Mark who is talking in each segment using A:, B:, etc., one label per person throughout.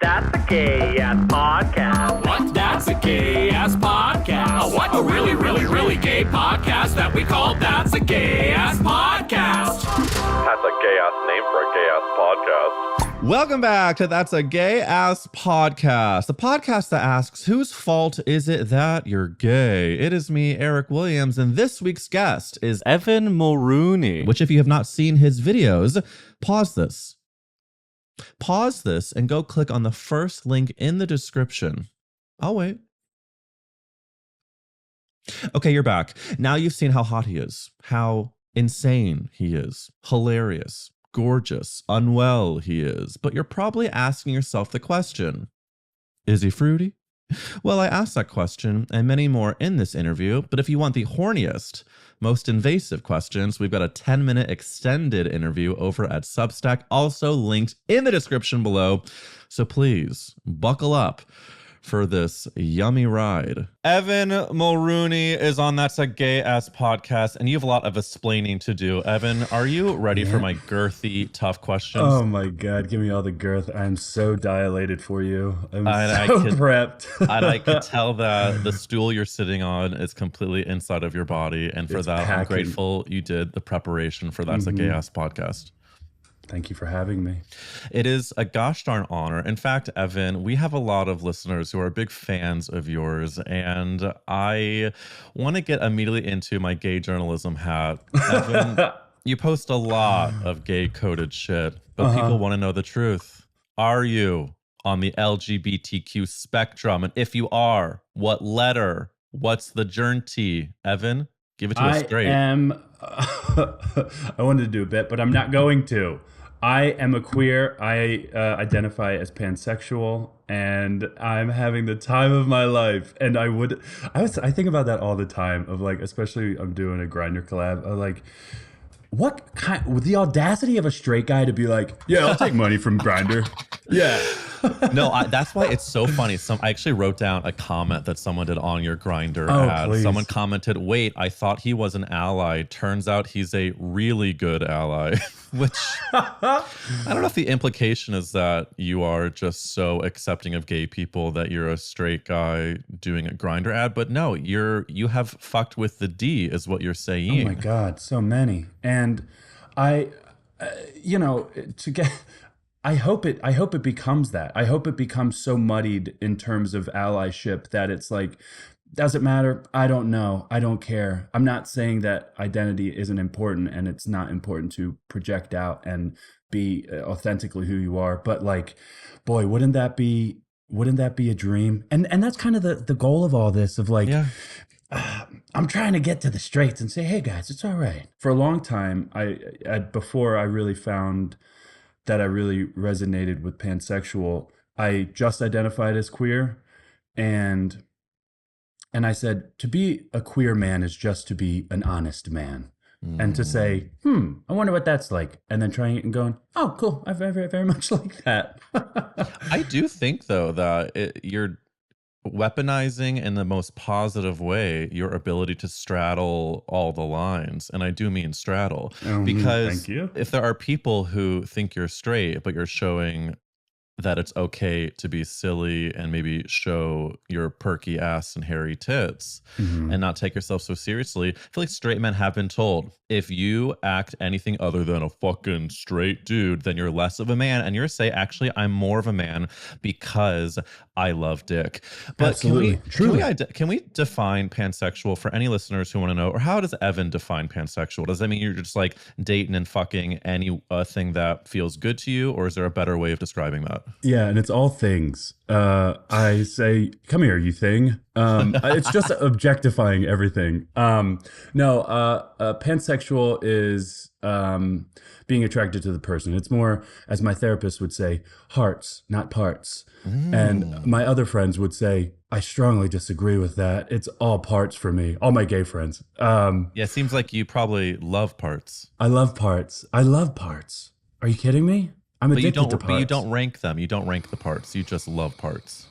A: That's a gay-ass podcast.
B: What? That's a gay-ass podcast. What? A really, really, really gay podcast that we call That's a Gay-Ass Podcast.
C: That's a gay-ass name for a gay-ass podcast.
D: Welcome back to That's a Gay-Ass Podcast, the podcast that asks, whose fault is it that you're gay? It is me, Eric Williams, and this week's guest is Evan Mulrooney, which if you have not seen his videos, pause this. Pause this and go click on the first link in the description. I'll wait. Okay, you're back. Now you've seen how hot he is, how insane he is, hilarious, gorgeous, unwell he is. But you're probably asking yourself the question, is he fruity? Well, I asked that question and many more in this interview, but if you want the horniest, most invasive questions, we've got a 10-minute extended interview over at Substack, also linked in the description below. So please buckle up for this yummy ride. Evan Mulrooney is on That's a Gay-Ass Podcast, and you have a lot of explaining to do. Evan, are you ready for my girthy, tough questions?
E: Oh my God, give me all the girth. I'm so dilated for you. I'm prepped.
D: And I could tell that the stool you're sitting on is completely inside of your body, and for that, I'm grateful you did the preparation for That's a Gay-Ass Podcast.
E: Thank you for having me.
D: It is a gosh darn honor. In fact, Evan, we have a lot of listeners who are big fans of yours, and I want to get immediately into my gay journalism hat. Evan, you post a lot of gay-coded shit, but people want to know the truth. Are you on the LGBTQ spectrum? And if you are, what letter? What's the journey? Evan, give it to us straight.
E: I wanted to do a bit, but I'm not going to. I am a queer. I identify as pansexual, and I'm having the time of my life. And I think about that all the time. Of like, especially I'm doing a Grindr collab. Of like, what kind? With the audacity of a straight guy to be like, yeah, I'll take money from Grindr. Yeah.
D: No, that's why it's so funny. I actually wrote down a comment that someone did on your Grindr ad.
E: Please.
D: Someone commented, wait, I thought he was an ally. Turns out he's a really good ally. Which, I don't know if the implication is that you are just so accepting of gay people that you're a straight guy doing a Grindr ad. But no, you have fucked with the D is what you're saying.
E: Oh my God, so many. And I hope it becomes that. I hope it becomes so muddied in terms of allyship that it's like, does it matter? I don't know. I don't care. I'm not saying that identity isn't important and it's not important to project out and be authentically who you are. But like, boy, wouldn't that be a dream? And that's kind of the goal of all this of like, I'm trying to get to the straights and say, hey guys, it's all right. For a long time, before I really found that I really resonated with pansexual, I just identified as queer, and I said to be a queer man is just to be an honest man, and to say, I wonder what that's like, and then trying it and going, oh, cool, I very, very much like that.
D: I do think though that you're weaponizing in the most positive way your ability to straddle all the lines, and I do mean straddle, because if there are people who think you're straight but you're showing that it's okay to be silly and maybe show your perky ass and hairy tits and not take yourself so seriously, I feel like straight men have been told, if you act anything other than a fucking straight dude, then you're less of a man. And you're saying, actually, I'm more of a man because I love dick. But can we define pansexual for any listeners who want to know, or how does Evan define pansexual? Does that mean you're just like dating and fucking anything that feels good to you, or is there a better way of describing that?
E: Yeah, and it's all things. I say, come here, you thing. It's just objectifying everything. Pansexual is being attracted to the person. It's more, as my therapist would say, hearts, not parts. And my other friends would say, I strongly disagree with that. It's all parts for me. All my gay friends.
D: It seems like you probably love parts.
E: I love parts. Are you kidding me? I'm addicted to parts.
D: But you don't rank them. You don't rank the parts. You just love parts.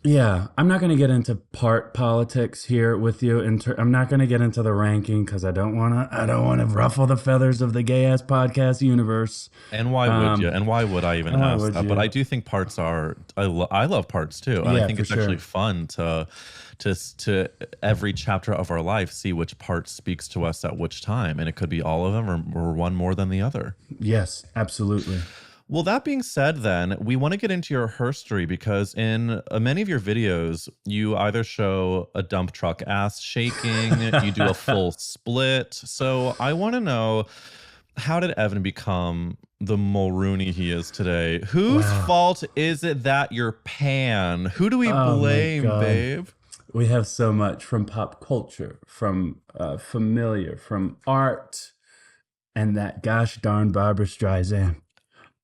E: Yeah, I'm not going to get into part politics here with you. I'm not going to get into the ranking because I don't want to. I don't want to ruffle the feathers of the gay ass podcast universe.
D: And why would you? And why would I even
E: why
D: ask
E: would
D: that?
E: you?
D: But I do think parts are. I love parts too. And I
E: Yeah,
D: think
E: for
D: it's actually
E: sure.
D: fun to every chapter of our life see which part speaks to us at which time, and it could be all of them or one more than the other.
E: Yes, absolutely.
D: Well, that being said, then we want to get into your herstory because in many of your videos, you either show a dump truck ass shaking, you do a full split. So I want to know, how did Evan become the Mulrooney he is today? Whose
E: Wow.
D: fault is it that you're pan? Who do we
E: Oh my
D: blame,
E: God.
D: babe?
E: We have so much from pop culture, from familiar, from art, and that gosh darn Barbara Streisand.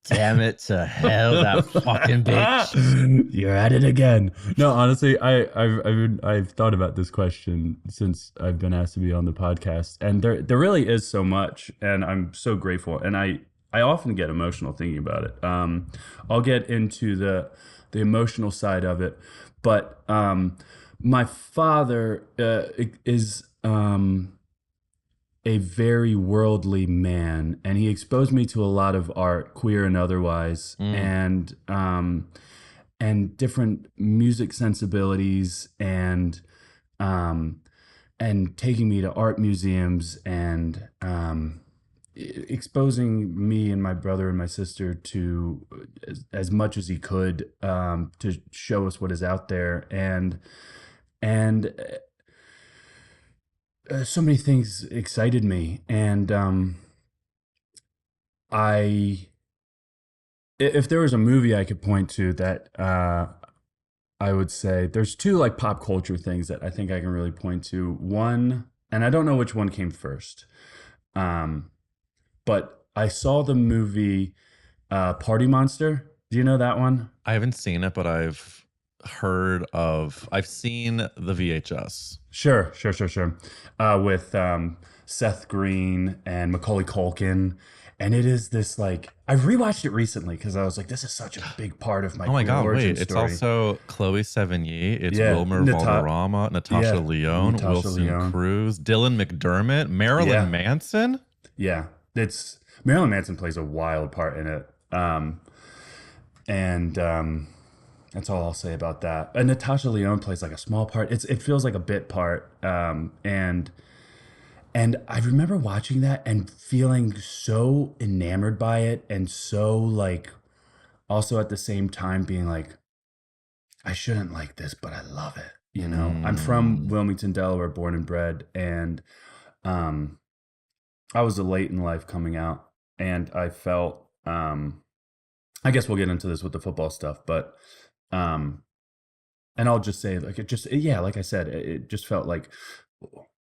F: Damn it to hell, that fucking bitch.
E: You're at it again. No, honestly, I've thought about this question since I've been asked to be on the podcast, and there really is so much, and I'm so grateful, and I often get emotional thinking about it. I'll get into the emotional side of it, but my father is a very worldly man, and he exposed me to a lot of art, queer and otherwise, and different music sensibilities, and taking me to art museums, and exposing me and my brother and my sister to as much as he could, to show us what is out there, and so many things excited me, and if there was a movie I could point to that I would say there's two like pop culture things that I think I can really point to. One, and I don't know which one came first, but I saw the movie Party Monster. Do you know that one?
D: I haven't seen it, but I've seen the VHS.
E: Sure. With Seth Green and Macaulay Culkin. And it is this like, I rewatched it recently because I was like, this is such a big part of my
D: Oh my God,
E: origin
D: wait. It's
E: story.
D: also Chloe Sevigny. It's
E: Yeah,
D: Wilmer Valderrama, Natasha Lyonne,
E: Natasha
D: Wilson
E: Lyonne.
D: Cruz, Dylan McDermott, Marilyn Manson.
E: Yeah, it's Marilyn Manson plays a wild part in it. That's all I'll say about that. And Natasha Lyonne plays like a small part. It feels like a bit part. And I remember watching that and feeling so enamored by it, and so like also at the same time being like, I shouldn't like this, but I love it. You know, I'm from Wilmington, Delaware, born and bred, and I was late in life coming out, and I felt I guess we'll get into this with the football stuff, but and I'll just say like like I said, it just felt like,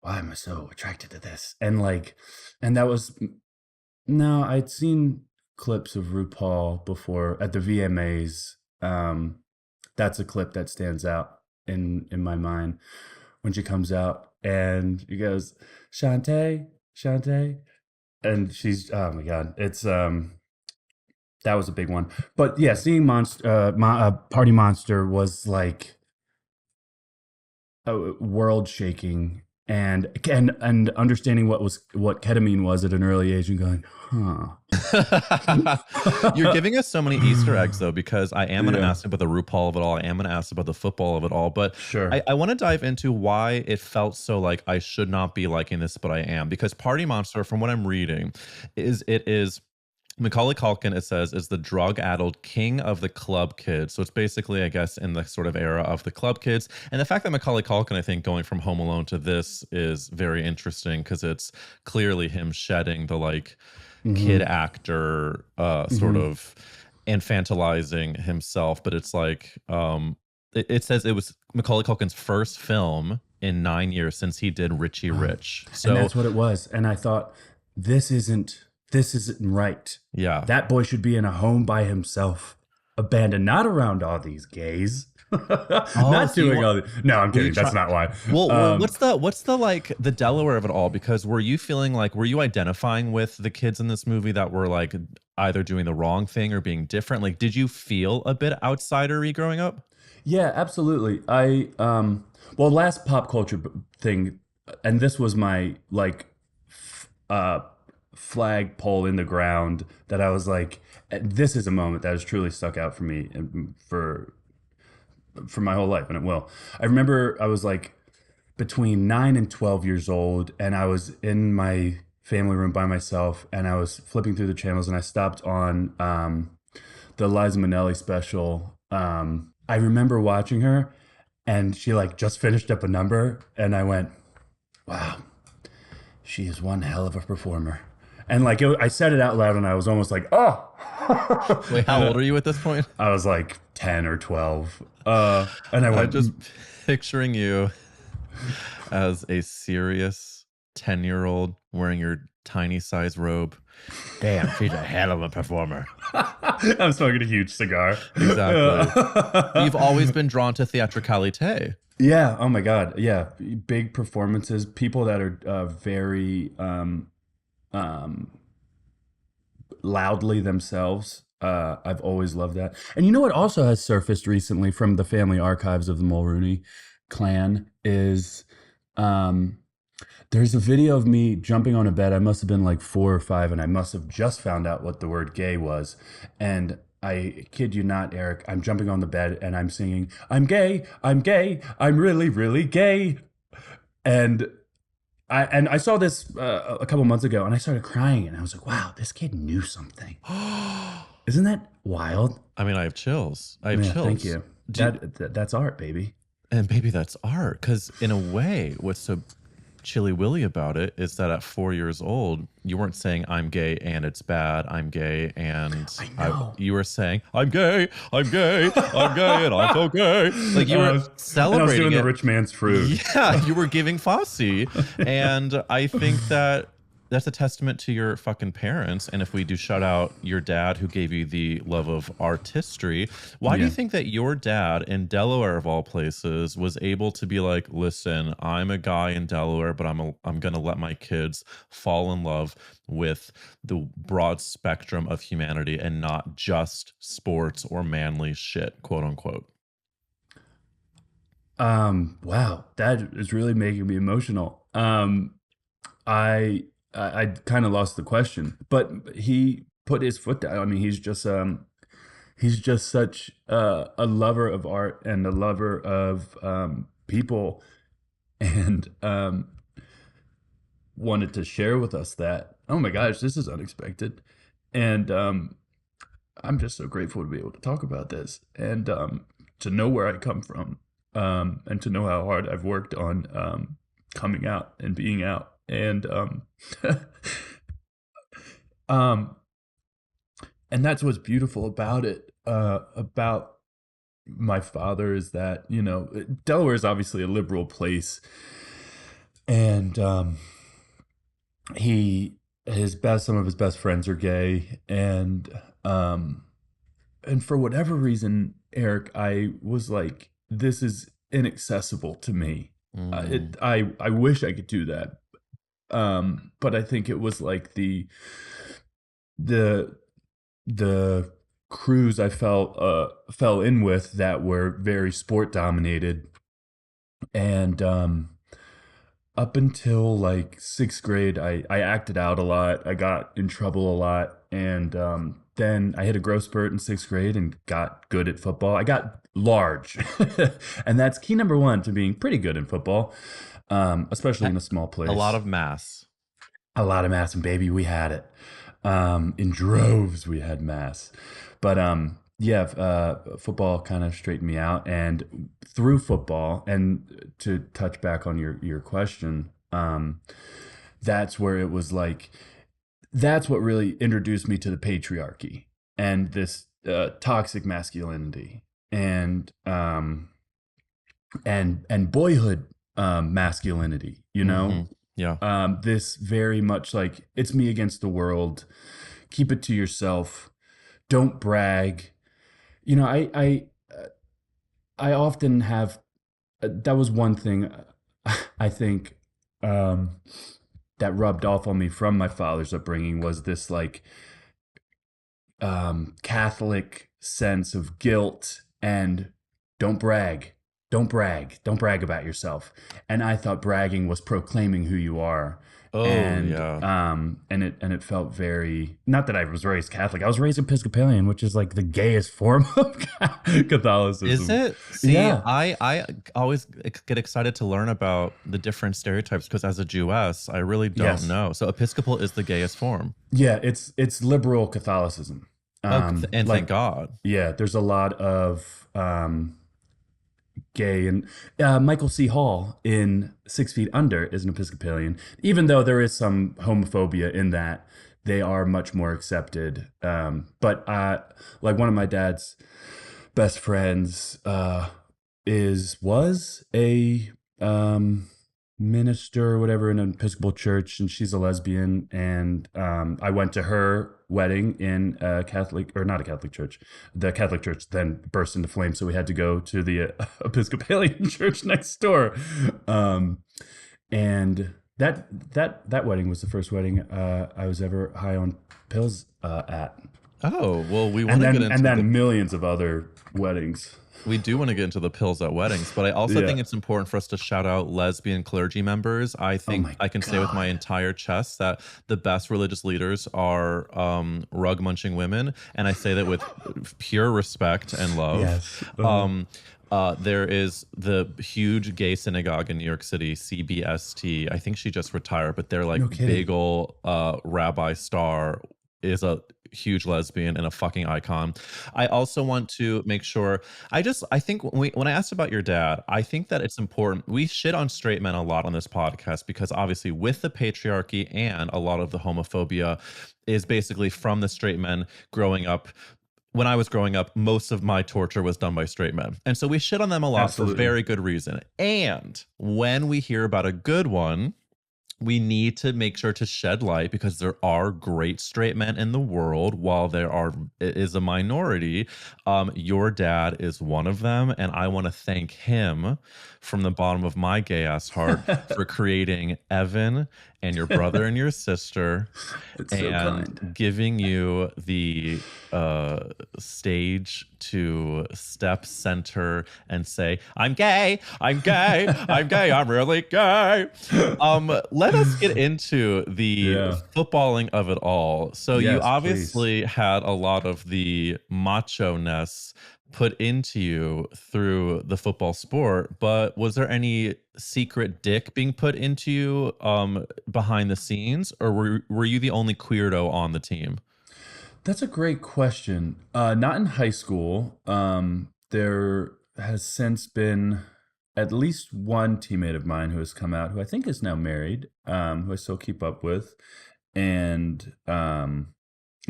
E: why am I so attracted to this? And that was, no, I'd seen clips of RuPaul before at the VMAs. That's a clip that stands out in my mind when she comes out and she goes, Shantae, and she's, oh my God, it's that was a big one. But yeah, seeing Party Monster was like world shaking, and understanding what ketamine was at an early age, and going,
D: You're giving us so many Easter eggs though, because I am going to ask about the RuPaul of it all. I am going to ask about the football of it all, but
E: Sure.
D: I want to dive into why it felt so like I should not be liking this, but I am, because Party Monster, from what I'm reading, is Macaulay Culkin, it says, is the drug-addled king of the club kids. So it's basically, I guess, in the sort of era of the club kids. And the fact that Macaulay Culkin, I think, going from Home Alone to this is very interesting, because it's clearly him shedding the like kid actor sort of infantilizing himself. But it's like, it says it was Macaulay Culkin's first film in 9 years since he did Richie Rich. So
E: and that's what it was. And I thought, this isn't right.
D: Yeah.
E: That boy should be in a home by himself. abandoned, not around all these gays.
F: so
E: Not doing all the. No, I'm kidding.
D: you
E: That's
D: try-
E: not why.
D: Well, what's the like the Delaware of it all? Because were you feeling like, were you identifying with the kids in this movie that were like either doing the wrong thing or being different? Like, did you feel a bit outsidery growing up?
E: Yeah, absolutely. Well, last pop culture thing, and this was my like flag pole in the ground that I was like, this is a moment that has truly stuck out for me and for my whole life, and it will. I remember I was like between 9 and 12 years old, and I was in my family room by myself, and I was flipping through the channels, and I stopped on the Liza Minnelli special. I remember watching her, and she like just finished up a number, and I went, wow, she is one hell of a performer. And like I said it out loud, and I was almost like, oh.
D: Wait, how old are you at this point?
E: I was like 10 or 12. And I
D: I'm
E: went,
D: just picturing you as a serious 10-year-old wearing your tiny size robe.
F: Damn, she's a hell of a performer.
E: I'm smoking a huge cigar.
D: Exactly. You've always been drawn to theatricality.
E: Yeah. Oh my God. Yeah. Big performances, people that are very loudly themselves. I've always loved that. And you know what also has surfaced recently from the family archives of the Mulrooney clan is there's a video of me jumping on a bed. I must have been like 4 or 5, and I must have just found out what the word gay was. And I kid you not, Eric, I'm jumping on the bed and I'm singing, I'm gay, I'm really, really gay. And I saw this a couple months ago, and I started crying, and I was like, wow, this kid knew something. Isn't that wild?
D: I mean, I have chills. I have chills.
E: Thank you. That's art, baby.
D: And baby, that's art. Because in a way, what's so chilly willy about it is that at 4 years old, you weren't saying I'm gay and it's bad. I'm gay and you were saying I'm gay, I'm gay, I'm gay, and I'm so gay. Like you were celebrating.
E: And I was doing
D: it.
E: the rich man's fruit.
D: Yeah, you were giving Fosse, and I think that that's a testament to your fucking parents. And if we do shout out your dad who gave you the love of artistry, why do you think that your dad in Delaware of all places was able to be like, listen, I'm a guy in Delaware, but I'm gonna let my kids fall in love with the broad spectrum of humanity and not just sports or manly shit, quote unquote?
E: Wow, that is really making me emotional. I kind of lost the question, but he put his foot down. I mean, he's just such a lover of art and a lover of people, and wanted to share with us that, oh my gosh, this is unexpected. And I'm just so grateful to be able to talk about this and to know where I come from, and to know how hard I've worked on coming out and being out. And and that's what's beautiful about it, about my father, is that, you know, Delaware is obviously a liberal place, and some of his best friends are gay, and for whatever reason, Eric, I was like, this is inaccessible to me. I wish I could do that. But I think it was like the crews I fell in with that were very sport dominated, and up until like 6th grade, I acted out a lot. I got in trouble a lot, and then I hit a growth spurt in 6th grade and got good at football. I got large, and that's key number 1 to being pretty good in football. Especially in a small place.
D: A lot of mass,
E: and baby, we had it. In droves, we had mass. But football kind of straightened me out, and through football, and to touch back on your question, that's where it was like, that's what really introduced me to the patriarchy and this toxic masculinity and boyhood masculinity, you know?
D: Mm-hmm. Yeah.
E: This very much like, it's me against the world. Keep it to yourself. Don't brag. I often have, that was one thing I think that rubbed off on me from my father's upbringing, was this like Catholic sense of guilt and don't brag, don't brag about yourself. And I thought bragging was proclaiming who you are.
D: Oh,
E: and
D: yeah.
E: and it felt very, not that I was raised Catholic. I was raised Episcopalian, which is like the gayest form of Catholicism.
D: Is it? See,
E: Yeah.
D: I always get excited to learn about the different stereotypes because as a Jewess, I really don't
E: Yes.
D: know. So Episcopal is the gayest form.
E: Yeah, it's liberal Catholicism.
D: And thank God.
E: Yeah, there's a lot of gay, and Michael C. Hall in 6 Feet Under is an Episcopalian. Even though there is some homophobia in that, they are much more accepted. But like one of my dad's best friends was a minister or whatever in an Episcopal church, and she's a lesbian. And I went to her wedding in a Catholic, or not a Catholic church. The Catholic church then burst into flames, so we had to go to the Episcopalian church next door. And that wedding was the first wedding I was ever high on pills at.
D: Oh, well, we want to get into
E: And then millions of other weddings.
D: We do want to get into the pills at weddings, but I also
E: Yeah.
D: think it's important for us to shout out lesbian clergy members. I think
E: my
D: I can say with my entire chest that the best religious leaders are rug munching women, and I say that with pure respect and love.
E: Yes.
D: There is the huge gay synagogue in New York City, CBST. I think she just retired, but they're like
E: No kidding.
D: big ol' Rabbi Star is a huge lesbian and a fucking icon. I also want to make sure, I think when I asked about your dad, I think that it's important. We shit on straight men a lot on this podcast because obviously with the patriarchy and a lot of the homophobia is basically from the straight men growing up. When I was growing up, most of my torture was done by straight men. And so we shit on them a lot
E: Absolutely.
D: for very good reason. And when we hear about a good one, we need to make sure to shed light because there are great straight men in the world. While it is a minority, your dad is one of them. And I want to thank him from the bottom of my gay ass heart for creating Evan and your brother and your sister
E: It's so
D: and
E: kind.
D: giving you the stage to step center and say, I'm gay, I'm gay, I'm gay, I'm really gay. Let us get into the footballing of it all. So you
E: Yes,
D: obviously had a lot of the macho-ness put into you through the football sport, but was there any secret dick being put into you behind the scenes, or were you the only queerdo on the team?
E: That's a great question. Not in high school. There has since been at least one teammate of mine who has come out, who I think is now married, who I still keep up with, and a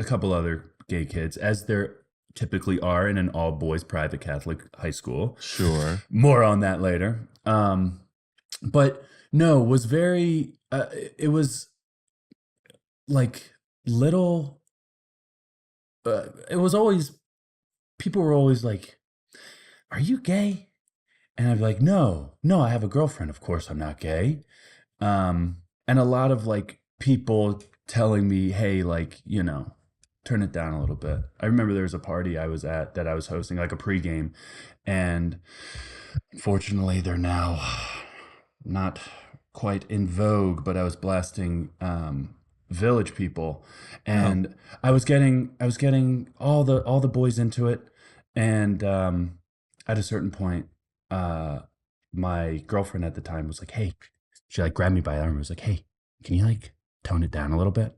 E: couple other gay kids, as there typically are in an all-boys private Catholic high school.
D: Sure.
E: More on that later. But no, was very, it was like little, it was always, people were always like, are you gay? And I'd be like, no, I have a girlfriend. Of course I'm not gay. And a lot of like people telling me, hey, like, turn it down a little bit. I remember there was a party I was at that I was hosting, like a pregame, and unfortunately they're now not quite in vogue, but I was blasting Village People, and I was getting all the boys into it, and at a certain point, my girlfriend at the time was like, hey, she like grabbed me by the arm and was like, hey, can you like tone it down a little bit?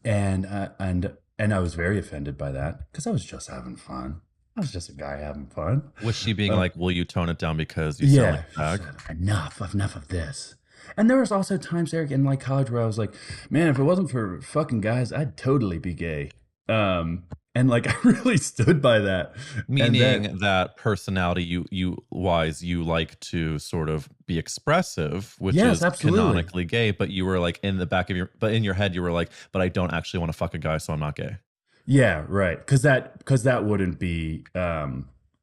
E: And I was very offended by that because I was just having fun. I was just a guy having fun.
D: Was she being like, will you tone it down because you sound like a fag?
E: She said, enough of this. And there was also times, Eric, in like college where I was like, man, if it wasn't for fucking guys, I'd totally be gay. And like I really stood by that.
D: Meaning that personality, you like to sort of be expressive, which is
E: absolutely.
D: canonically gay, but you were like in the back of in your head, you were like, but I don't actually want to fuck a guy, so I'm not gay.
E: Yeah, right. Because that wouldn't be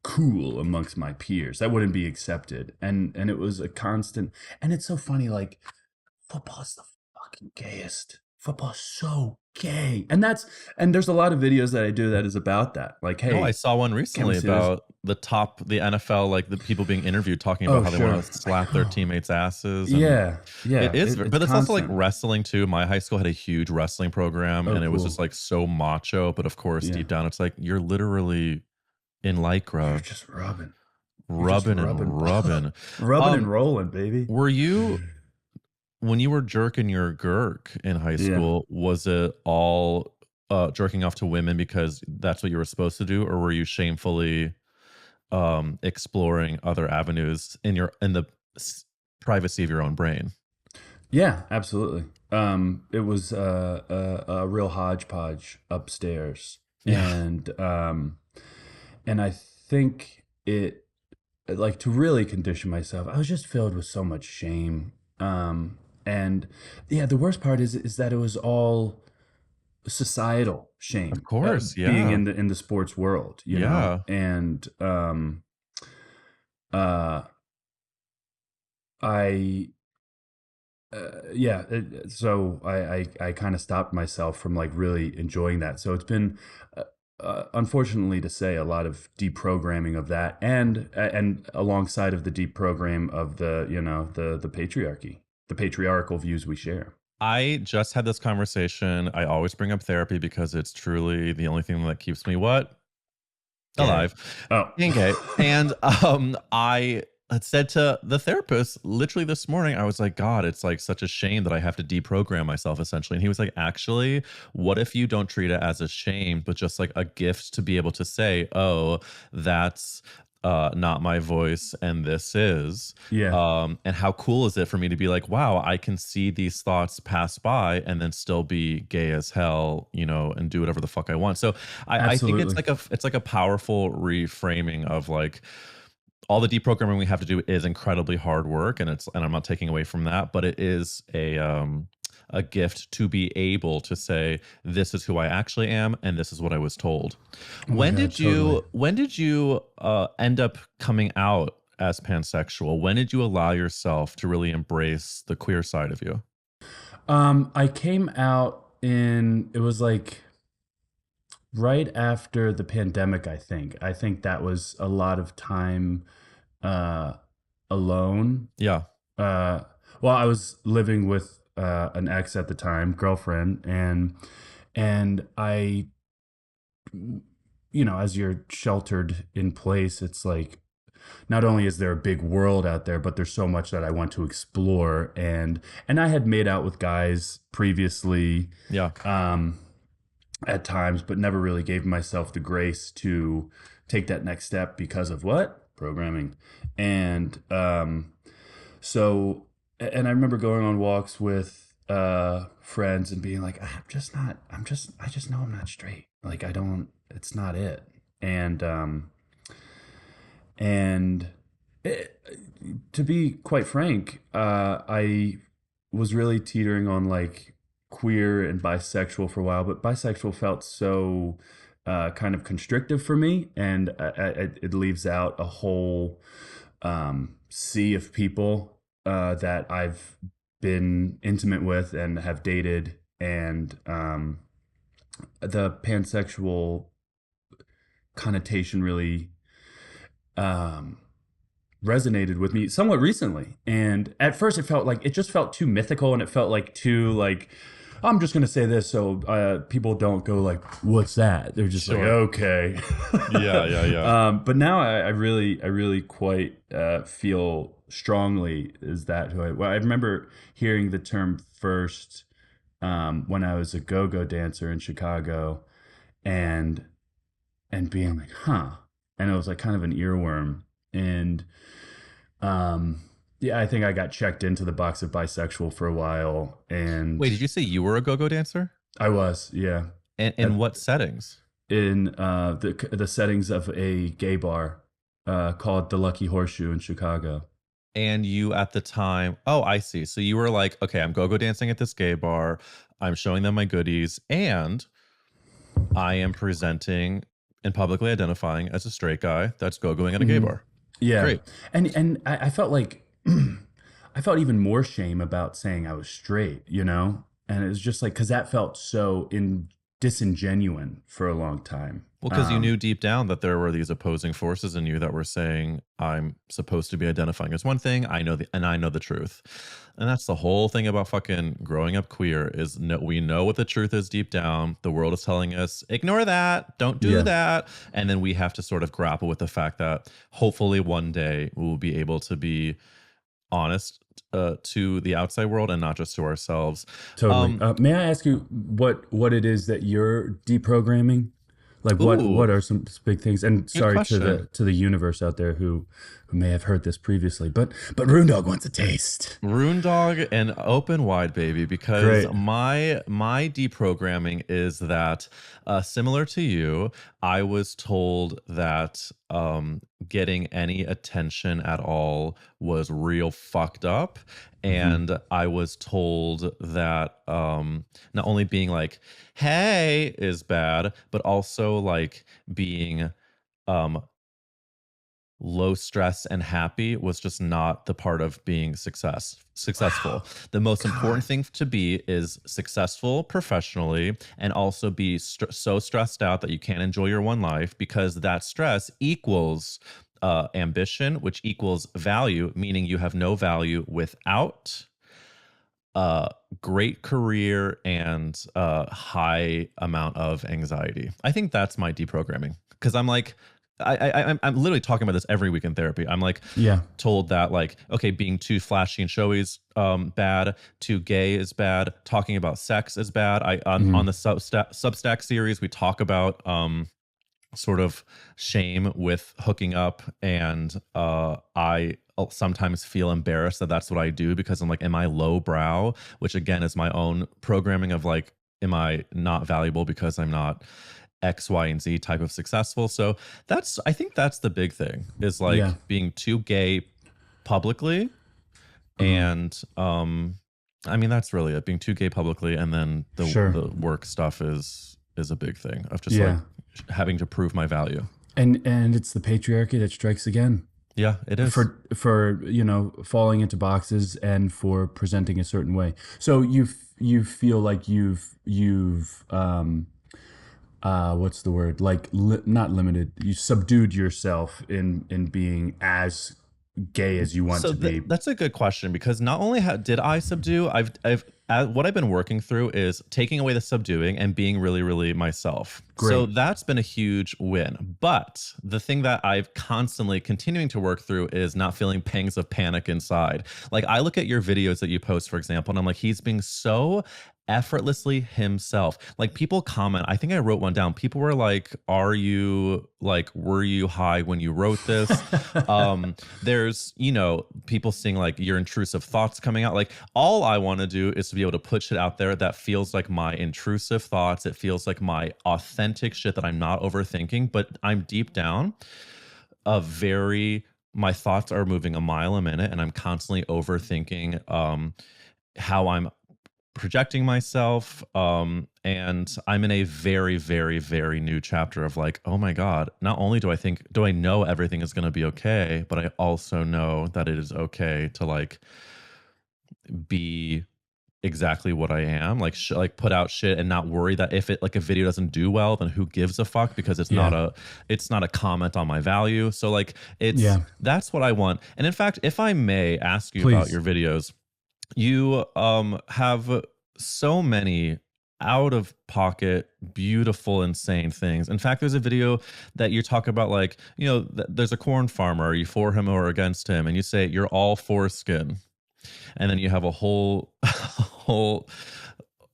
E: cool amongst my peers. That wouldn't be accepted. And it was a constant. And it's so funny. Like football's the fucking gayest. Football's so gay. And there's a lot of videos that I do that is about that. Like, hey,
D: No, I saw one recently about the NFL, like the people being interviewed talking about how they want to slap their teammates' asses. And
E: yeah.
D: it is, but it's also like
E: constant.
D: wrestling too. My high school had a huge wrestling program, and it was
E: cool.
D: just like so macho. But of course, deep down, it's like you're literally in lycra,
E: You're just rubbing.
D: rubbing and rubbing,
E: And rolling, baby.
D: Were you, when you were jerking your gurk in high school, was it all jerking off to women because that's what you were supposed to do, or were you shamefully exploring other avenues in the privacy of your own brain?
E: Yeah, absolutely. It was a real hodgepodge upstairs, and I think it, like, to really condition myself, I was just filled with so much shame. And yeah, the worst part is that it was all societal shame.
D: Of course,
E: being in the sports world, you know, and so I kind of stopped myself from like really enjoying that. So it's been unfortunately to say, a lot of deprogramming of that, and alongside of the deprogram of the patriarchy, the patriarchal views we share.
D: I just had this conversation. I always bring up therapy because it's truly the only thing that keeps me alive. Being gay. And I had said to the therapist literally this morning, I was like, God, it's like such a shame that I have to deprogram myself essentially. And he was like, actually, what if you don't treat it as a shame, but just like a gift to be able to say, oh, that's not my voice and this is. And how cool is it for me to be like, wow, I can see these thoughts pass by and then still be gay as hell, you know, and do whatever the fuck I want. So I think it's like a powerful reframing of like, all the deprogramming we have to do is incredibly hard work, and I'm not taking away from that, but it is a gift to be able to say, this is who I actually am and this is what I was told. When did you end up coming out as pansexual? When did you allow yourself to really embrace the queer side of you?
E: I came out it was like right after the pandemic, I think that was a lot of time alone. Well, I was living with an ex at the time, girlfriend, and I, you know, as you're sheltered in place, it's like, not only is there a big world out there, but there's so much that I want to explore. And I had made out with guys previously, at times, but never really gave myself the grace to take that next step because of what? Programming. And so I remember going on walks with friends and being like, I just know I'm not straight. Like, it's not it. And to be quite frank, I was really teetering on like queer and bisexual for a while, but bisexual felt so kind of constrictive for me, and it leaves out a whole sea of people that I've been intimate with and have dated, and the pansexual connotation really resonated with me somewhat recently. And at first it just felt too mythical, and it felt like too like, I'm just going to say this so people don't go like, what's that? They're just like, okay.
D: Yeah.
E: But now I really quite feel strongly is that who I remember hearing the term first when I was a go-go dancer in Chicago, and being like, huh. And it was like kind of an earworm. And I think I got checked into the box of bisexual for a while. And
D: wait, did you say you were a go-go dancer?
E: I was, yeah.
D: And in what settings?
E: In the settings of a gay bar called the Lucky Horseshoe in Chicago.
D: And you at the time, oh, I see. So you were like, okay, I'm go-go dancing at this gay bar. I'm showing them my goodies. And I am presenting and publicly identifying as a straight guy that's gogo'ing at a gay bar.
E: Yeah.
D: Great.
E: And I felt like I felt even more shame about saying I was straight, you know? And it was just like, because that felt so disingenuous for a long time.
D: Well, because you knew deep down that there were these opposing forces in you that were saying, I'm supposed to be identifying as one thing, I know the truth. And that's the whole thing about fucking growing up queer is we know what the truth is deep down. The world is telling us, ignore that, don't do that. And then we have to sort of grapple with the fact that hopefully one day we will be able to be honest to the outside world and not just to ourselves.
E: Totally. May I ask you what it is that you're deprogramming? Like what are some big things? And sorry to the universe out there who may have heard this previously, but Rune Dog wants a taste.
D: Rune Dog and open wide, baby, because my deprogramming is that similar to you, I was told that getting any attention at all was real fucked up. And I was told that not only being like, hey, is bad, but also like being low stress and happy was just not the part of being successful. Wow. The most important thing to be is successful professionally and also be so stressed out that you can't enjoy your one life, because that stress equals ambition, which equals value, meaning you have no value without great career and high amount of anxiety. I think that's my deprogramming, because I'm like, I'm literally talking about this every week in therapy. I'm like, told that like, okay, being too flashy and showy is bad, too gay is bad, talking about sex is bad. On the Substack series, we talk about sort of shame with hooking up, and I sometimes feel embarrassed that that's what I do, because I'm like, am I lowbrow? Which again is my own programming of like, am I not valuable because I'm not X, Y, and Z type of successful? So I think that's the big thing, is like being too gay publicly. And I mean, that's really it, being too gay publicly. And then the work stuff is a big thing of just like having to prove my value. And
E: it's the patriarchy that strikes again.
D: Yeah, it is.
E: For you know, falling into boxes and for presenting a certain way. So you feel like you've what's the word? Like not limited. You subdued yourself in being as gay as you want to be.
D: That's a good question, because not only did I subdue, what I've been working through is taking away the subduing and being really, really myself. Great. So that's been a huge win. But the thing that I've constantly continuing to work through is not feeling pangs of panic inside. Like I look at your videos that you post, for example, and I'm like, he's being so effortlessly himself. Like people comment, I think I wrote one down. People were like, were you high when you wrote this? There's, you know, people seeing like your intrusive thoughts coming out. Like all I want to do is to be able to put shit out there that feels like my intrusive thoughts. It feels like my authentic shit that I'm not overthinking, but I'm deep down my thoughts are moving a mile a minute, and I'm constantly overthinking how I'm projecting myself, and I'm in a very, very, very new chapter of like, oh my God, not only do I know everything is going to be okay, but I also know that it is okay to like be exactly what I am, like put out shit and not worry that if a video doesn't do well, then who gives a fuck, because it's not a comment on my value. So like that's what I want. And in fact, if I may ask you about your videos, you have so many out of pocket, beautiful, insane things. In fact, there's a video that you talk about, like, you know, there's a corn farmer. Are you for him or against him? And you say you're all foreskin. And then you have a whole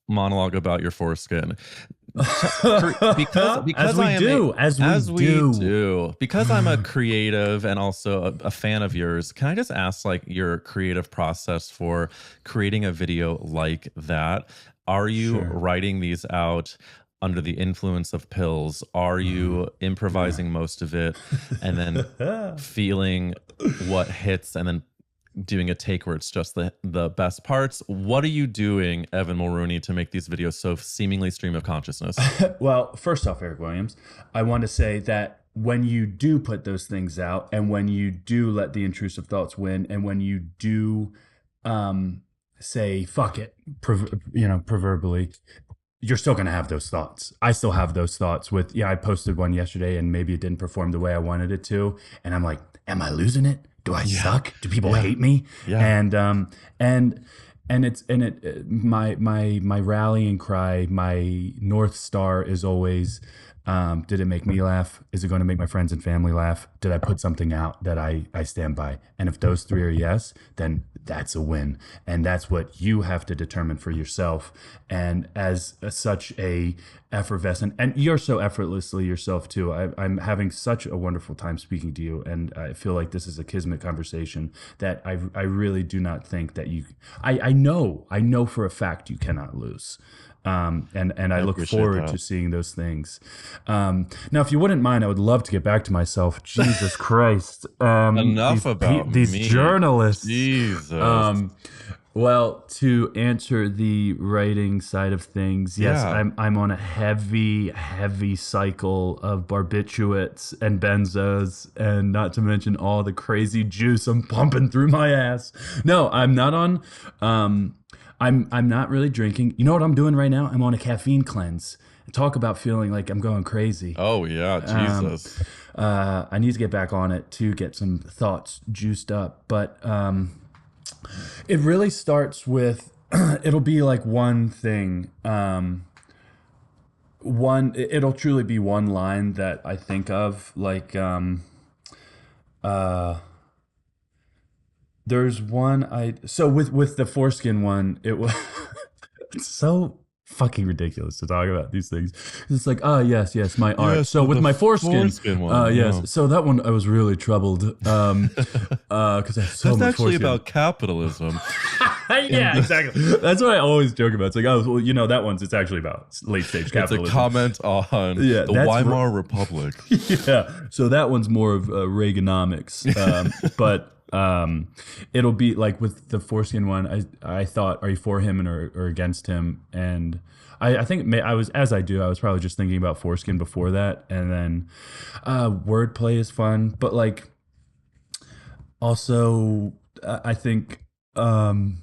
D: monologue about your foreskin. Because I'm a creative and also a fan of yours, can I just ask like your creative process for creating a video like that? Are you writing these out under the influence of pills? Are you improvising most of it and then feeling what hits and then doing a take where it's just the best parts. What are you doing, Evan Mulrooney, to make these videos so seemingly stream of consciousness?
E: Well, first off, Eric Williams, I want to say that when you do put those things out, and when you do let the intrusive thoughts win, and when you do say fuck it, proverbially, you're still going to have those thoughts. I still have those thoughts with, I posted one yesterday and maybe it didn't perform the way I wanted it to. And I'm like, am I losing it? Do I suck? Do people hate me?
D: Yeah.
E: And my rallying cry, my North Star is always, did it make me laugh? Is it going to make my friends and family laugh? Did I put something out that I stand by? And if those three are yes, then that's a win. And that's what you have to determine for yourself. And as such a effervescent, and you're so effortlessly yourself too. I'm having such a wonderful time speaking to you. And I feel like this is a kismet conversation that I really do not think that I know for a fact you cannot lose. And I look forward to seeing those things. Now, if you wouldn't mind, I would love to get back to myself. Jesus Christ.
D: Enough about
E: these
D: me.
E: Journalists.
D: Jesus.
E: Well, to answer the writing side of things, yes, I'm on a heavy cycle of barbiturates and benzos, and not to mention all the crazy juice I'm pumping through my ass. No, I'm not on. I'm not really drinking. You know what I'm doing right now? I'm on a caffeine cleanse. Talk about feeling like I'm going crazy.
D: Oh yeah, Jesus.
E: I need to get back on it to get some thoughts juiced up, but it really starts with it'll be like one thing. It'll truly be one line that I think of, like there's one so with the foreskin one, it was it's so fucking ridiculous to talk about these things. It's like, yes, my art.
D: Yes,
E: so with my foreskin
D: one,
E: yes.
D: yeah.
E: So that one I was really troubled because I have so
D: That's
E: much
D: actually
E: foreskin.
D: about capitalism.
E: Yeah, exactly. That's what I always joke about. It's like, oh, well, that one's it's actually about late stage capitalism.
D: It's a comment on the Weimar Republic.
E: Yeah. So that one's more of Reaganomics, but. It'll be like with the foreskin one. I thought, are you for him or against him? And I think I was probably just thinking about foreskin before that. And then wordplay is fun, but like also I think the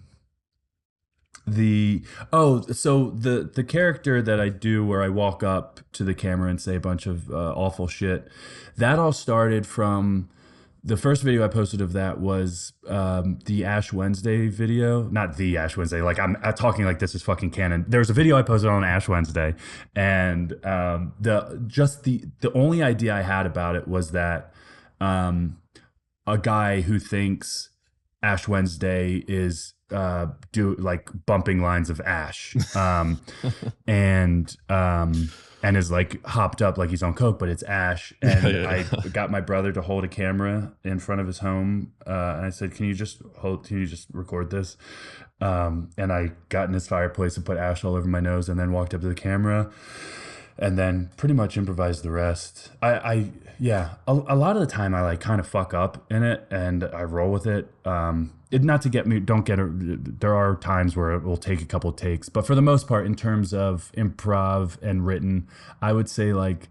E: character that I do where I walk up to the camera and say a bunch of awful shit, that all started from. The first video I posted of that was the Ash Wednesday video. Not the Ash Wednesday. Like I'm talking like this is fucking canon. There was a video I posted on Ash Wednesday, and the only idea I had about it was that a guy who thinks Ash Wednesday is bumping lines of ash, and is like hopped up like he's on coke, but it's ash. And I got my brother to hold a camera in front of his home, and I said, "Can you just record this?" And I got in his fireplace and put ash all over my nose, and then walked up to the camera, and then pretty much improvised the rest. A lot of the time I like kind of fuck up in it, and I roll with it. Not to get me, don't get it. There are times where it will take a couple takes, but for the most part, in terms of improv and written, I would say like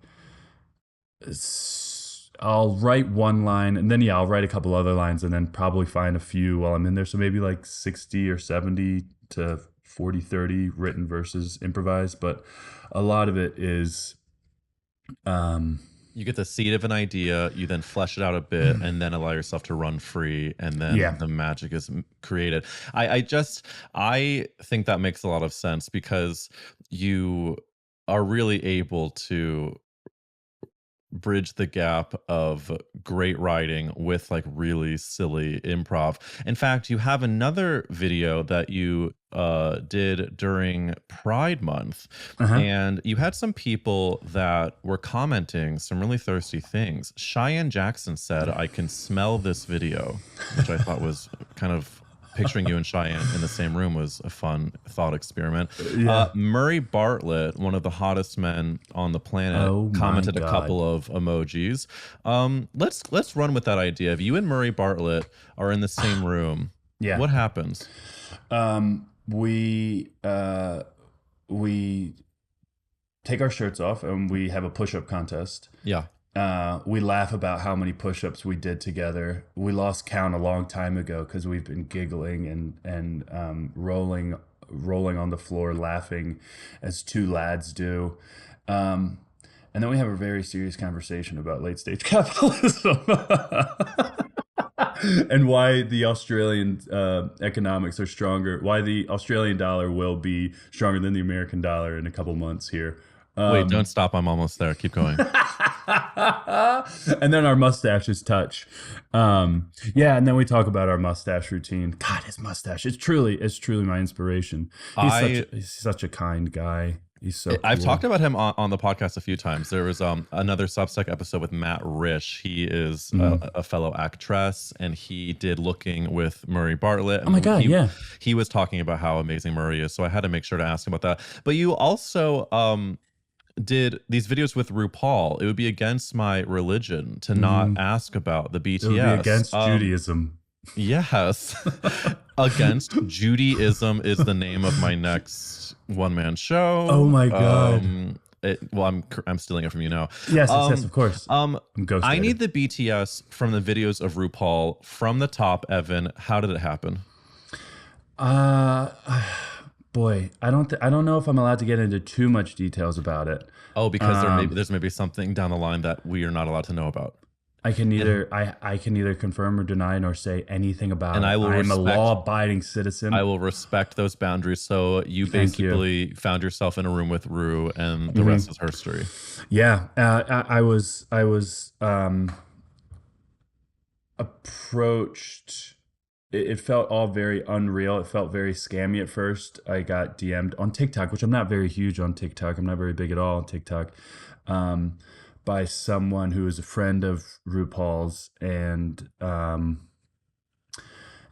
E: I'll write one line, and then I'll write a couple other lines, and then probably find a few while I'm in there. So maybe like 60 or 70 to 40-30 written versus improvised, but a lot of it is
D: you get the seed of an idea, you then flesh it out a bit, and then allow yourself to run free, and then the magic is created. I think that makes a lot of sense, because you are really able to bridge the gap of great writing with like really silly improv. In fact, you have another video that you did during Pride Month, and you had some people that were commenting some really thirsty things. Cheyenne Jackson said, "I can smell this video," which I thought was kind of picturing you and Cheyenne in the same room was a fun thought experiment.
E: Yeah.
D: Murray Bartlett, one of the hottest men on the planet,
E: Oh my
D: commented a
E: God.
D: couple of emojis. Let's run with that idea. If you and Murray Bartlett are in the same room,
E: Yeah.
D: what happens?
E: We take our shirts off and we have a push-up contest.
D: Yeah.
E: We laugh about how many push-ups we did together. We lost count a long time ago because we've been giggling and rolling on the floor, laughing as two lads do. And then we have a very serious conversation about late-stage capitalism and why the Australian economics are stronger, why the Australian dollar will be stronger than the American dollar in a couple months here.
D: Wait, don't stop. I'm almost there. Keep going.
E: And then our mustaches touch. And then we talk about our mustache routine. God, his mustache. It's truly my inspiration. He's such a kind guy. He's so
D: I've
E: cool.
D: talked about him on the podcast a few times. There was another Substack episode with Matt Risch. He is a fellow actress, and he did Looking with Murray Bartlett.
E: Oh my God, yeah.
D: He was talking about how amazing Murray is, so I had to make sure to ask him about that. But you also did these videos with RuPaul. It would be against my religion to not ask about the BTS.
E: It would be against Judaism.
D: Yes. Against Judaism is the name of my next one-man show.
E: Oh my God.
D: I'm stealing it from you now.
E: Yes, of course. I'm ghost.
D: I need the BTS from the videos of RuPaul from the top. Evan, how did it happen?
E: Boy, I don't know if I'm allowed to get into too much details about it.
D: Oh, because there's maybe something down the line that we are not allowed to know about.
E: I can neither confirm or deny nor say anything about
D: And
E: it.
D: I will
E: I'm a
D: respect-
E: law-abiding citizen.
D: I will respect those boundaries. So you
E: Thank you.
D: basically found yourself in a room with Ru, and the rest is history.
E: Yeah, I was approached. It felt all very unreal. It felt very scammy at first. I got DM'd on TikTok, which I'm not very huge on TikTok. I'm not very big at all on TikTok. By someone who is a friend of RuPaul's, and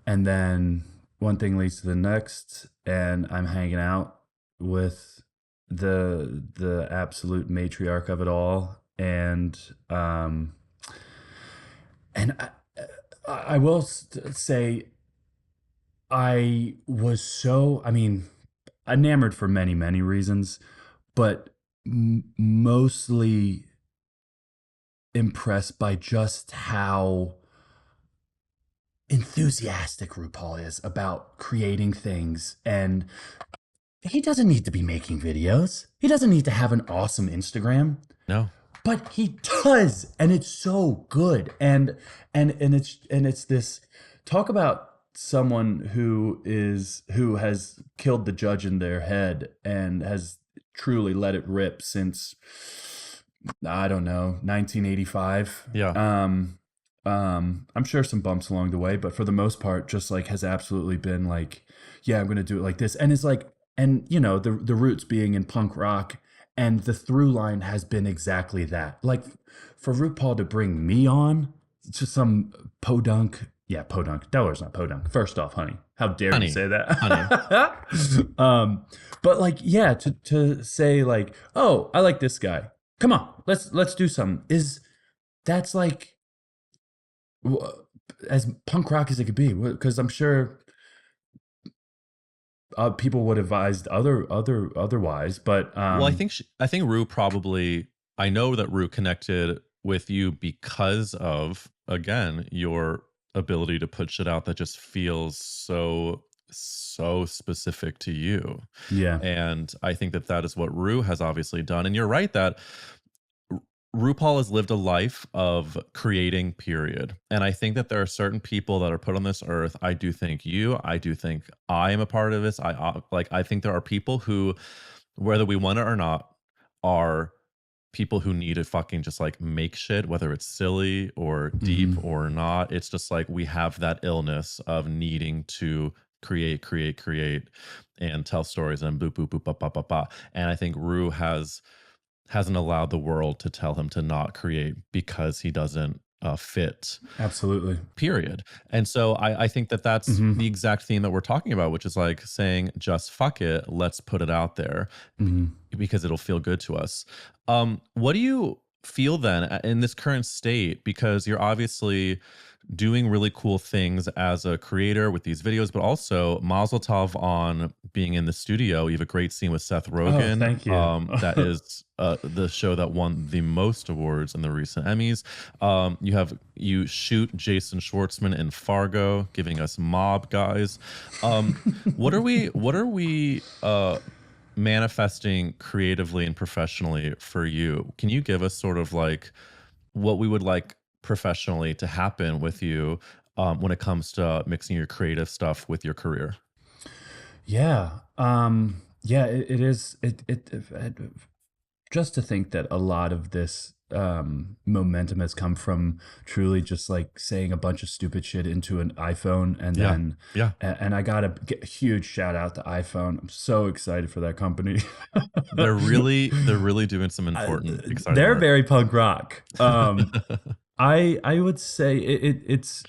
E: then one thing leads to the next, and I'm hanging out with the absolute matriarch of it all, and I will say I was so, enamored for many, many reasons, but mostly impressed by just how enthusiastic RuPaul is about creating things. And he doesn't need to be making videos. He doesn't need to have an awesome Instagram.
D: No.
E: But he does, and it's so good. And it's this, talk about someone who has killed the judge in their head and has truly let it rip since, I don't know, 1985.
D: Yeah.
E: I'm sure some bumps along the way, but for the most part, just like has absolutely been like, yeah, I'm gonna do it like this. And it's like, and you know, the roots being in punk rock. And the through line has been exactly that. Like for RuPaul to bring me on to some podunk. Yeah, podunk. Delaware's not podunk. First off, honey. How dare you say that?
D: Honey.
E: But like, yeah, to say like, oh, I like this guy. Come on, let's do something. That's like as punk rock as it could be. Because I'm sure people would advise otherwise, but
D: well, I think Ru probably. I know that Ru connected with you because of, again, your ability to put shit out that just feels so specific to you.
E: Yeah,
D: and I think that is what Ru has obviously done. And you're right that RuPaul has lived a life of creating, period. And I think that there are certain people that are put on this earth. I do think I am a part of this. I think there are people who, whether we want it or not, are people who need to fucking just like make shit, whether it's silly or deep or not. It's just like we have that illness of needing to create and tell stories and boop, boop, boop, ba, ba, ba, ba. And I think Ru hasn't allowed the world to tell him to not create because he doesn't fit.
E: Absolutely.
D: Period. And so I think that that's
E: Mm-hmm.
D: the exact theme that we're talking about, which is like saying, just fuck it, let's put it out there because it'll feel good to us. What do you feel then in this current state? Because you're obviously doing really cool things as a creator with these videos, but also Mazel Tov on being in the studio. You have a great scene with Seth Rogen.
E: Oh, thank you.
D: That is the show that won the most awards in the recent Emmys. You shoot Jason Schwartzman in Fargo, giving us Mob Guys. What are we manifesting creatively and professionally for you? Can you give us sort of like what we would like professionally to happen with you when it comes to mixing your creative stuff with your career?
E: Yeah. It is. Just to think that a lot of this momentum has come from truly just like saying a bunch of stupid shit into an iPhone, and then and I gotta get a huge shout out to iPhone. I'm so excited for that company.
D: They're really doing some important, exciting
E: They're
D: work.
E: very punk rock. I would say it's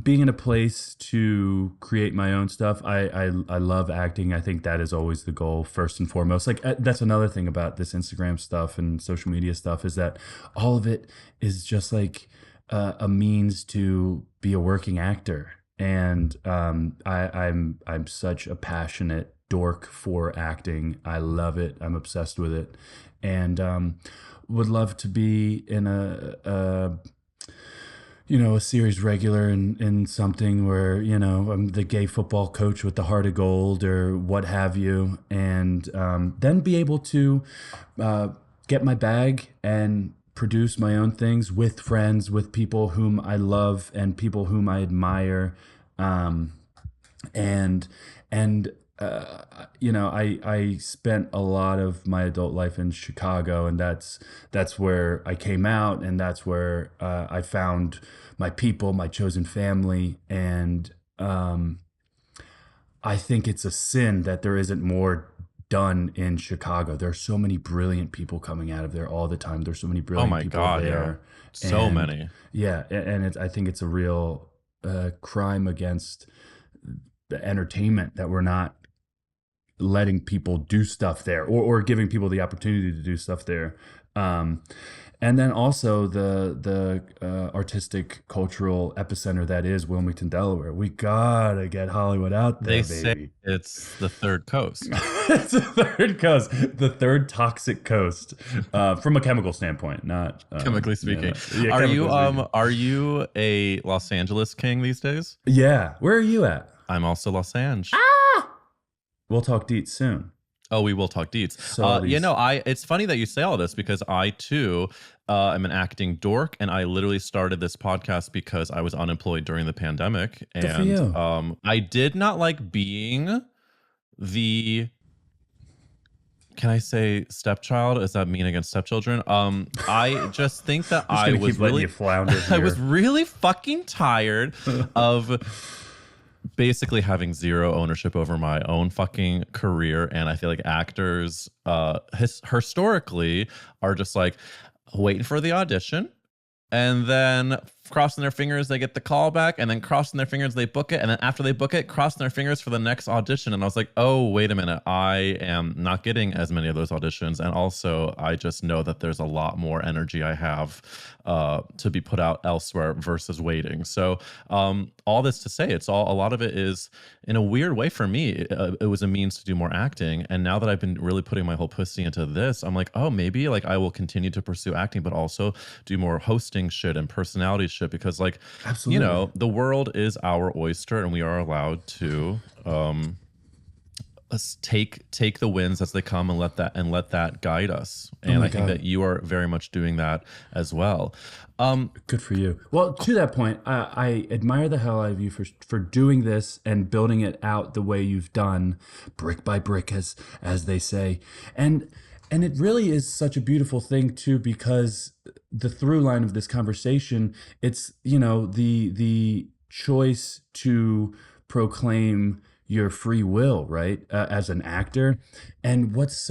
E: being in a place to create my own stuff. I love acting. I think that is always the goal first and foremost. Like that's another thing about this Instagram stuff and social media stuff is that all of it is just like a means to be a working actor. And I'm such a passionate dork for acting. I love it. I'm obsessed with it, and would love to be in a series regular in something where, I'm the gay football coach with the heart of gold or what have you. And then be able to get my bag and produce my own things with friends, with people whom I love and people whom I admire. I spent a lot of my adult life in Chicago, and that's where I came out, and that's where I found my people, my chosen family, and I think it's a sin that there isn't more done in Chicago. There are so many brilliant people coming out of there all the time. There's so many brilliant people there.
D: Yeah. So many.
E: Yeah, and I think it's a real crime against the entertainment that we're not letting people do stuff there or giving people the opportunity to do stuff there. And then also the artistic cultural epicenter that is Wilmington, Delaware. We gotta get Hollywood out there,
D: They
E: baby.
D: say it's the third coast.
E: It's the third coast, the third toxic coast, from a chemical standpoint, not
D: Chemically speaking.
E: Yeah,
D: Are you a Los Angeles king these days?
E: Yeah. Where are you at?
D: I'm also Los Angeles.
E: We'll talk deets soon.
D: Oh, we will talk deets.
E: So
D: it's funny that you say all this because I too am an acting dork, and I literally started this podcast because I was unemployed during the pandemic.
E: Good for you.
D: I did not like being the, can I say stepchild? Is that mean against stepchildren? I just think that I was really I was really fucking tired of basically having zero ownership over my own fucking career. And I feel like actors historically are just like waiting for the audition, and then crossing their fingers they get the call back, and then crossing their fingers they book it, and then after they book it, crossing their fingers for the next audition. And I was like, oh, wait a minute, I am not getting as many of those auditions. And also I just know that there's a lot more energy I have to be put out elsewhere versus waiting. So all this to say, a lot of it is, in a weird way for me, it was a means to do more acting. And now that I've been really putting my whole pussy into this, I'm like, oh, maybe like I will continue to pursue acting, but also do more hosting shit and personality shit, because like,
E: absolutely,
D: the world is our oyster, and we are allowed to take the wins as they come and let that guide us. And I think that you are very much doing that as well.
E: Good for you. Well, to that point, I admire the hell out of you for doing this and building it out the way you've done, brick by brick, as they say. And it really is such a beautiful thing too, because the through line of this conversation, it's, the choice to proclaim your free will, right? As an actor. And what's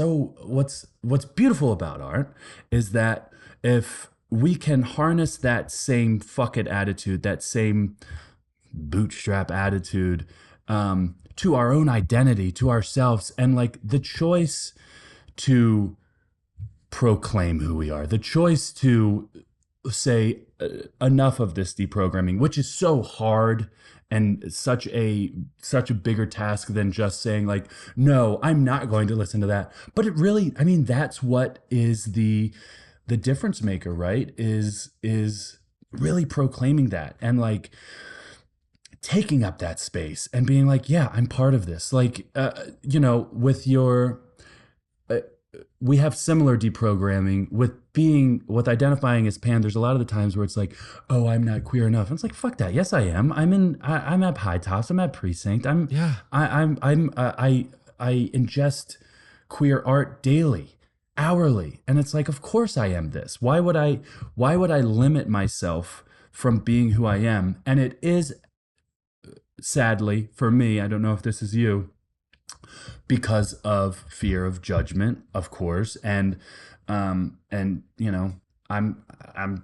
E: beautiful about art is that if we can harness that same fuck it attitude, that same bootstrap attitude, to our own identity, to ourselves, and like the choice to proclaim who we are, the choice to say enough of this deprogramming, which is so hard and such a bigger task than just saying like, no, I'm not going to listen to that. But it really, I mean, that's what is the difference maker, right? Is really proclaiming that and like taking up that space and being like, yeah, I'm part of this. Like, with your, we have similar deprogramming with identifying as pan. There's a lot of the times where it's like, oh, I'm not queer enough. And it's like, fuck that. Yes, I am. I'm at High Tops. I'm at Precinct. I ingest queer art daily, hourly. And it's like, of course I am this. Why would I limit myself from being who I am? And it is, sadly, for me, I don't know if this is you, because of fear of judgment, of course, and I'm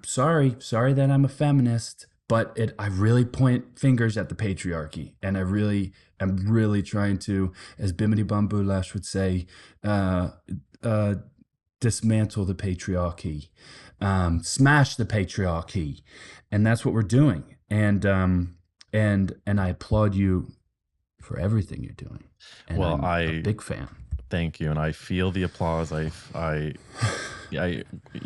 E: sorry that I'm a feminist, but I really point fingers at the patriarchy, and I really am trying to, as Bimini Bamboo Lash would say, dismantle the patriarchy, smash the patriarchy, and that's what we're doing, and I applaud you for everything you're doing. And
D: well,
E: I'm a big fan.
D: Thank you, and I feel the applause. You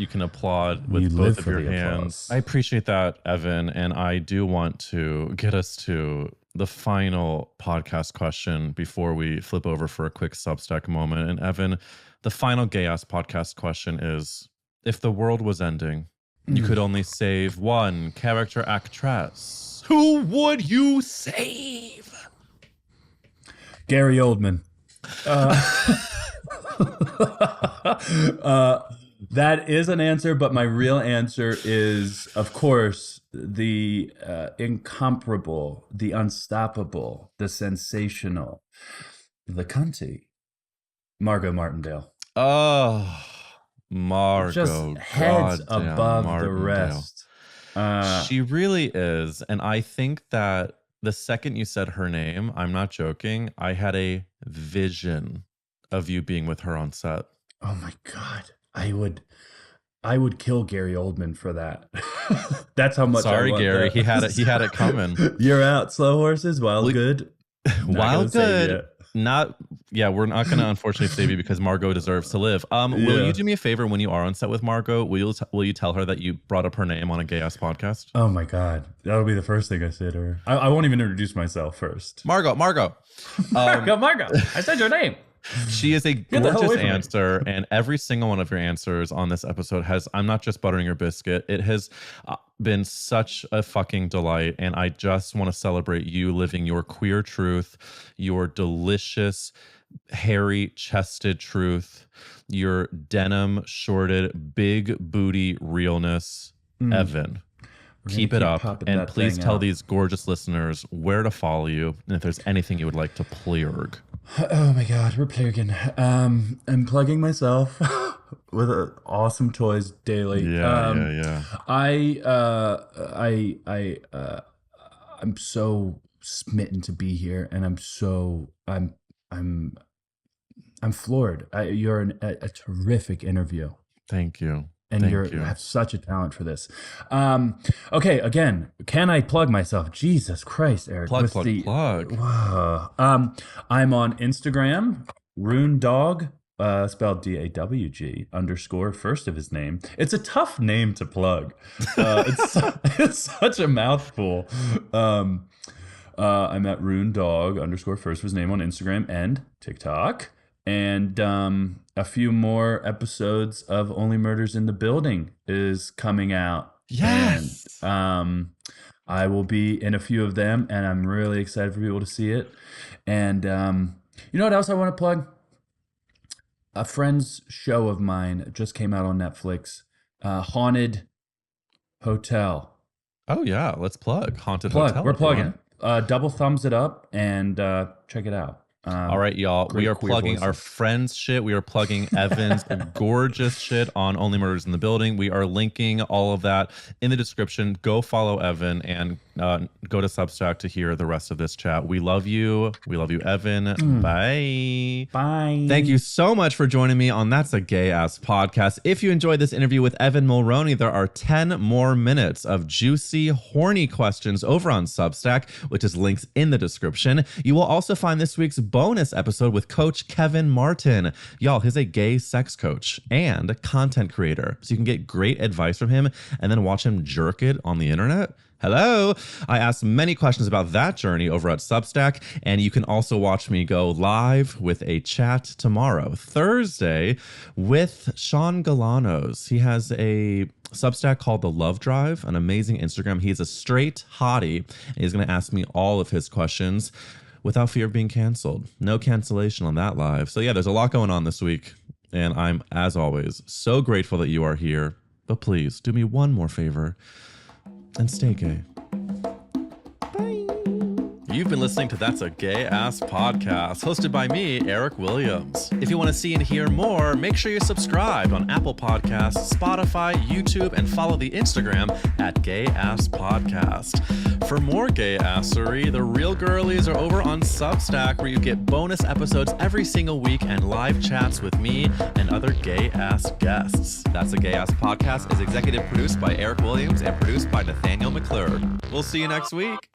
D: can applaud with
E: You
D: both
E: live
D: of
E: for
D: your
E: the
D: hands.
E: applause.
D: I appreciate that, Evan, and I do want to get us to the final podcast question before we flip over for a quick Substack moment. And Evan, the final gay ass podcast question is: if the world was ending, you could only save one character actress. Who would you save?
E: Gary Oldman. That is an answer, but my real answer is, of course, the incomparable, the unstoppable, the sensational, the cunty, Margot Martindale.
D: Oh, Margot.
E: Just heads
D: goddamn
E: above the
D: Martindale.
E: rest.
D: She really is. And I think that the second you said her name, I'm not joking, I had a vision of you being with her on set.
E: Oh my God. I would kill Gary Oldman for that. That's how much.
D: Sorry,
E: I want
D: Gary.
E: that.
D: He had it coming.
E: You're out. Slow horses, wild good.
D: Wild good. We're not going to unfortunately save you because Margot deserves to live. Will you do me a favor when you are on set with Margot? Will you tell her that you brought up her name on a gay ass podcast?
E: Oh my God, that'll be the first thing I say to her. I won't even introduce myself first.
D: Margot.
E: Margot, I said your name.
D: She is a
E: the hell
D: gorgeous
E: away from me.
D: answer, and every single one of your answers on this episode has, I'm not just buttering your biscuit, it has been such a fucking delight, and I just want to celebrate you living your queer truth, your delicious, hairy-chested truth, your denim-shorted, big booty realness. Evan, keep it up, and please tell these gorgeous listeners where to follow you, and if there's anything you would like to plug.
E: Oh my God, we're plugging. I'm plugging myself with awesome toys daily.
D: Yeah.
E: I'm so smitten to be here, and I'm floored. You're a terrific interview.
D: Thank you.
E: And you have such a talent for this. Okay, again, can I plug myself? Jesus Christ, Eric.
D: Plug.
E: I'm on Instagram, RuneDog, spelled DAWG _ first of his name. It's a tough name to plug. It's such a mouthful. I'm at RuneDog _ first of his name on Instagram and TikTok. And a few more episodes of Only Murders in the Building is coming out.
D: Yes.
E: And I will be in a few of them, and I'm really excited for people to see it. And you know what else I want to plug? A friend's show of mine just came out on Netflix, Haunted Hotel.
D: Oh, yeah. Let's plug Haunted Hotel.
E: We're plugging. Double thumbs it up and check it out.
D: All right, y'all. We are plugging our friends' shit. We are plugging Evan's gorgeous shit on Only Murders in the Building. We are linking all of that in the description. Go follow Evan and go to Substack to hear the rest of this chat. We love you. We love you, Evan. Bye.
E: Bye.
D: Thank you so much for joining me on That's a Gay Ass Podcast. If you enjoyed this interview with Evan Mulrooney, there are 10 more minutes of juicy, horny questions over on Substack, which is links in the description. You will also find this week's bonus episode with Coach Kevin Martin. Y'all, he's a gay sex coach and content creator, so you can get great advice from him and then watch him jerk it on the internet. Hello. I asked many questions about that journey over at Substack, and you can also watch me go live with a chat tomorrow, Thursday, with Sean Galanos. He has a Substack called The Love Drive, an amazing Instagram. He's a straight hottie, and he's going to ask me all of his questions without fear of being canceled. No cancellation on that live. So yeah, there's a lot going on this week, and I'm, as always, so grateful that you are here. But please, do me one more favor and stay gay. Bye. You've been listening to That's a Gay Ass Podcast, hosted by me, Eric Williams. If you want to see and hear more, make sure you subscribe on Apple Podcasts, Spotify, YouTube, and follow the Instagram at Gay Ass Podcast. For more gay assery, the Real Girlies are over on Substack, where you get bonus episodes every single week and live chats with me and other gay ass guests. That's a Gay Ass Podcast is executive produced by Eric Williams and produced by Nathanael McClure. We'll see you next week.